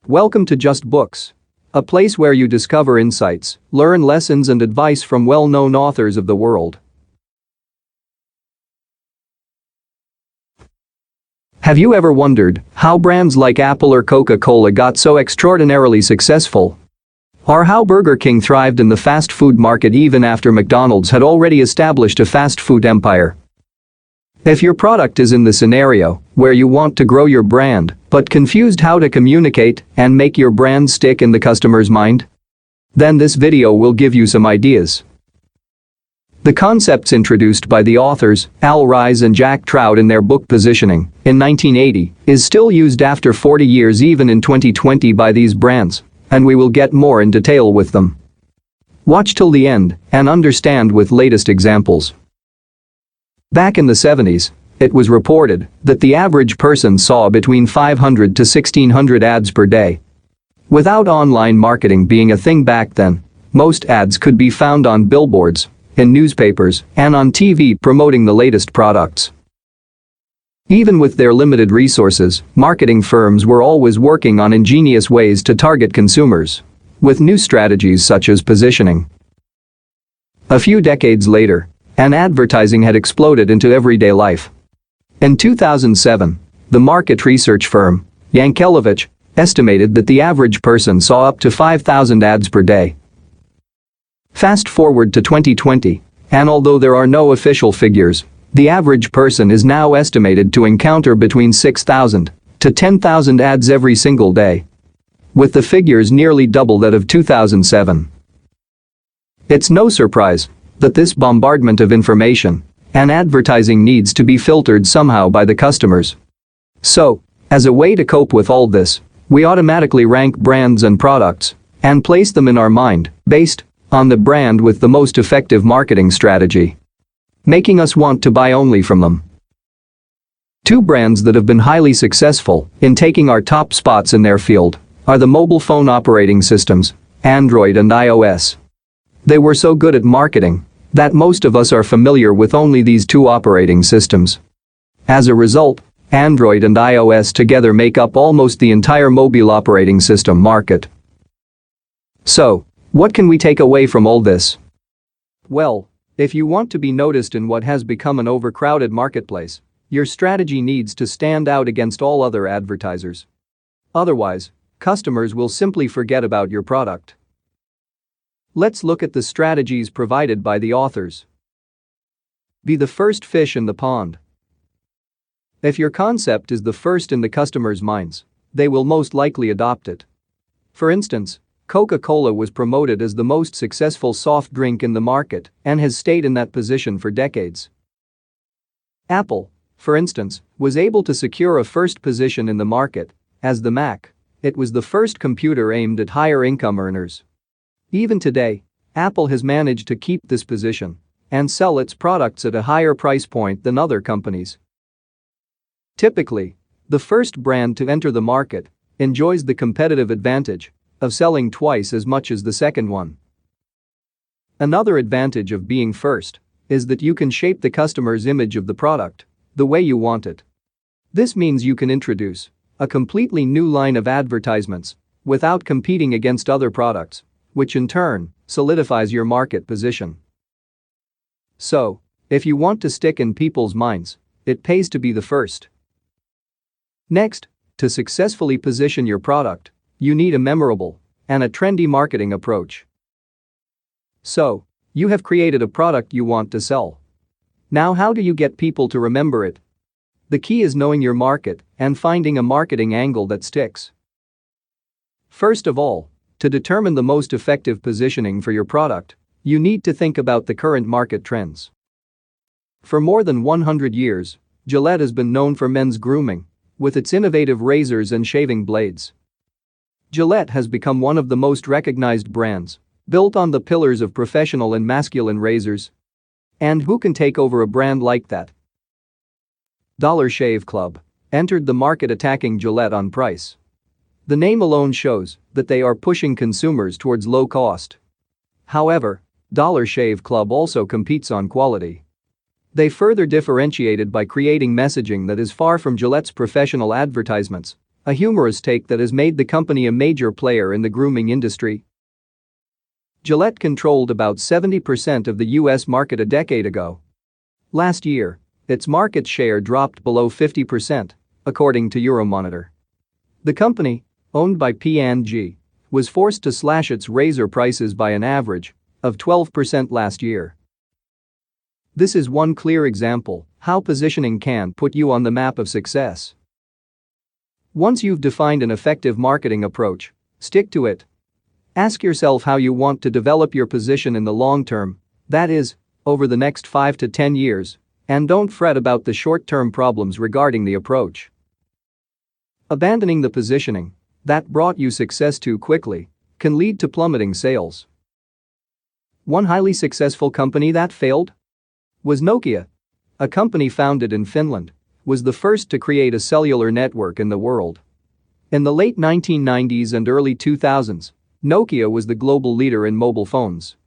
Welcome to Just Books, a place where you discover insights, learn lessons and advice from well-known authors of the world. Have you ever wondered how brands like Apple or Coca-Cola got so extraordinarily successful? Or how Burger King thrived in the fast food market even after McDonald's had already established a fast food empire? If your product is in the scenario where you want to grow your brand but confused how to communicate and make your brand stick in the customer's mind, then this video will give you some ideas. The concepts introduced by the authors Al Ries and Jack Trout in their book Positioning in 1980 is still used after 40 years even in 2020 by these brands, and we will get more in detail with them. Watch till the end and understand with latest examples. Back in the 70s, it was reported that the average person saw between 500 to 1600 ads per day. Without online marketing being a thing back then, most ads could be found on billboards, in newspapers, and on TV promoting the latest products. Even with their limited resources, marketing firms were always working on ingenious ways to target consumers, with new strategies such as positioning. A few decades later, and advertising had exploded into everyday life. In 2007, the market research firm, Yankelovich, estimated that the average person saw up to 5,000 ads per day. Fast forward to 2020, and although there are no official figures, the average person is now estimated to encounter between 6,000 to 10,000 ads every single day, with the figures nearly double that of 2007. It's no surprise that this bombardment of information and advertising needs to be filtered somehow by the customers. So, as a way to cope with all this, we automatically rank brands and products and place them in our mind based on the brand with the most effective marketing strategy, making us want to buy only from them. Two brands that have been highly successful in taking our top spots in their field are the mobile phone operating systems, Android and iOS. They were so good at marketing that most of us are familiar with only these two operating systems. As a result, Android and iOS together make up almost the entire mobile operating system market. So, what can we take away from all this? Well, if you want to be noticed in what has become an overcrowded marketplace, your strategy needs to stand out against all other advertisers. Otherwise, customers will simply forget about your product. Let's look at the strategies provided by the authors. Be the first fish in the pond. If your concept is the first in the customer's minds, they will most likely adopt it. For instance, Coca-Cola was promoted as the most successful soft drink in the market and has stayed in that position for decades. Apple, for instance, was able to secure a first position in the market as the Mac. It was the first computer aimed at higher income earners. Even today, Apple has managed to keep this position and sell its products at a higher price point than other companies. Typically, the first brand to enter the market enjoys the competitive advantage of selling twice as much as the second one. Another advantage of being first is that you can shape the customer's image of the product the way you want it. This means you can introduce a completely new line of advertisements without competing against other products, which in turn solidifies your market position. So, if you want to stick in people's minds, it pays to be the first. Next, to successfully position your product, you need a memorable and a trendy marketing approach. So, you have created a product you want to sell. Now, how do you get people to remember it? The key is knowing your market and finding a marketing angle that sticks. First of all, to determine the most effective positioning for your product, you need to think about the current market trends. For more than 100 years, Gillette has been known for men's grooming, with its innovative razors and shaving blades. Gillette has become one of the most recognized brands, built on the pillars of professional and masculine razors. And who can take over a brand like that? Dollar Shave Club entered the market attacking Gillette on price. The name alone shows that they are pushing consumers towards low cost. However, Dollar Shave Club also competes on quality. They further differentiated by creating messaging that is far from Gillette's professional advertisements A humorous take that has made the company a major player in the grooming industry. Gillette controlled about 70% of the US market a decade ago. Last year, its market share dropped below 50%, according to Euromonitor. The company, owned by P&G, was forced to slash its razor prices by an average of 12% last year. This is one clear example how positioning can put you on the map of success. Once you've defined an effective marketing approach, stick to it. Ask yourself how you want to develop your position in the long term, that is, over the next 5 to 10 years, and don't fret about the short-term problems regarding the approach. Abandoning the positioning that brought you success too quickly can lead to plummeting sales. One highly successful company that failed was Nokia. A company founded in Finland was the first to create a cellular network in the world. In the late 1990s and early 2000s, Nokia was the global leader in mobile phones.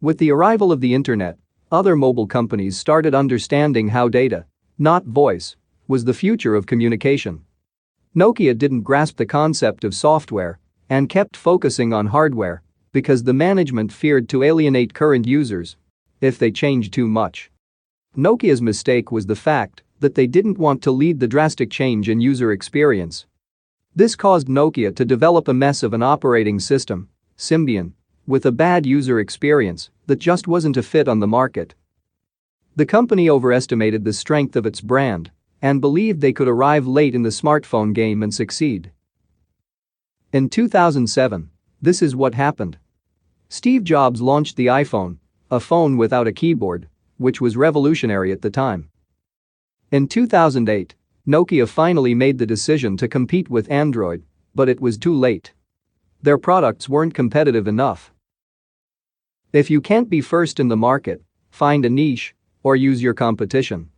With the arrival of the internet, other mobile companies started understanding how data, not voice, was the future of communication. Nokia didn't grasp the concept of software and kept focusing on hardware because the management feared to alienate current users if they changed too much. Nokia's mistake was the fact that they didn't want to lead the drastic change in user experience. This caused Nokia to develop a mess of an operating system, Symbian, with a bad user experience that just wasn't a fit on the market. The company overestimated the strength of its brand and believed they could arrive late in the smartphone game and succeed. In 2007, this is what happened. Steve Jobs launched the iPhone, a phone without a keyboard, which was revolutionary at the time. In 2008, Nokia finally made the decision to compete with Android, but it was too late. Their products weren't competitive enough. If you can't be first in the market, find a niche or use your competition.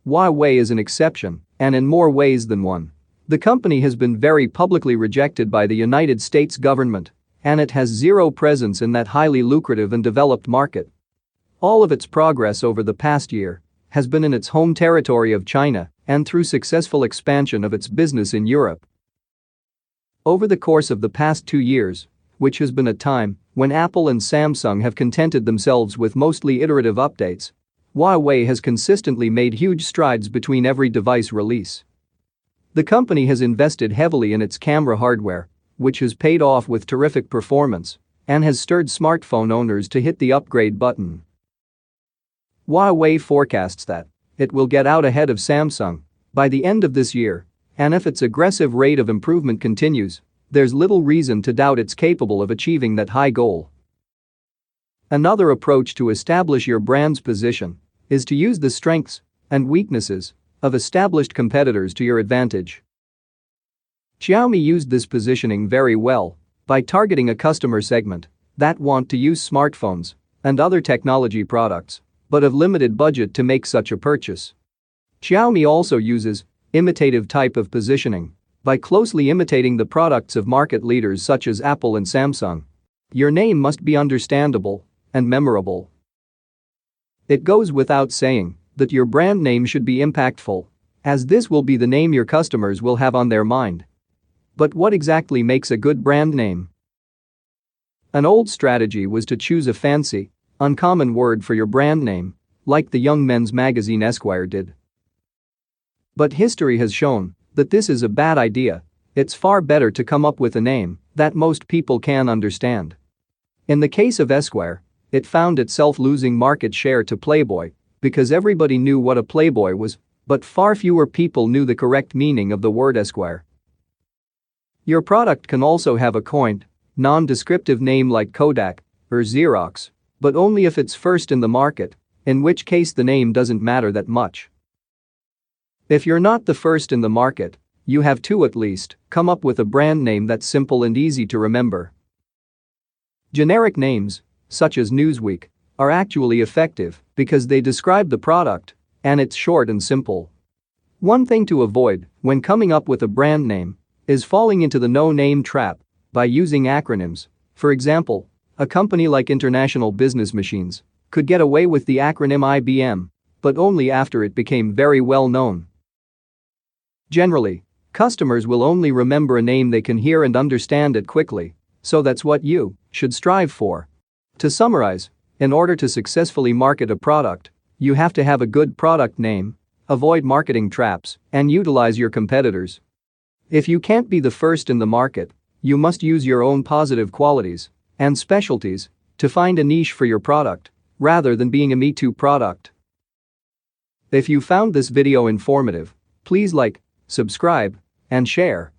Huawei is an exception, and in more ways than one. The company has been very publicly rejected by the United States government, and it has zero presence in that highly lucrative and developed market. All of its progress over the past year has been in its home territory of China and through successful expansion of its business in Europe. Over the course of the past 2 years, which has been a time when Apple and Samsung have contented themselves with mostly iterative updates, Huawei has consistently made huge strides between every device release. The company has invested heavily in its camera hardware, which has paid off with terrific performance and has stirred smartphone owners to hit the upgrade button. Huawei forecasts that it will get out ahead of Samsung by the end of this year, and if its aggressive rate of improvement continues, there's little reason to doubt it's capable of achieving that high goal. Another approach to establish your brand's position is to use the strengths and weaknesses of established competitors to your advantage. Xiaomi used this positioning very well by targeting a customer segment that want to use smartphones and other technology products but have limited budget to make such a purchase. Xiaomi also uses imitative type of positioning by closely imitating the products of market leaders such as Apple and Samsung. Your name must be understandable and memorable. It goes without saying that your brand name should be impactful, as this will be the name your customers will have on their mind. But what exactly makes a good brand name? An old strategy was to choose a fancy, uncommon word for your brand name, like the young men's magazine Esquire did. But history has shown that this is a bad idea. It's far better to come up with a name that most people can understand. In the case of Esquire, it found itself losing market share to Playboy because everybody knew what a Playboy was, but far fewer people knew the correct meaning of the word Esquire. Your product can also have a coined, non-descriptive name like Kodak or Xerox, but only if it's first in the market, in which case the name doesn't matter that much. If you're not the first in the market, you have to at least come up with a brand name that's simple and easy to remember. Generic names, such as Newsweek, are actually effective because they describe the product and it's short and simple. One thing to avoid when coming up with a brand name is falling into the no-name trap by using acronyms. For example, a company like International Business Machines could get away with the acronym IBM, but only after it became very well known. Generally, customers will only remember a name they can hear and understand it quickly, so that's what you should strive for. To summarize, in order to successfully market a product, you have to have a good product name, avoid marketing traps, and utilize your competitors. If you can't be the first in the market, you must use your own positive qualities and specialties to find a niche for your product, rather than being a me too product. If you found this video informative, please like, subscribe, and share.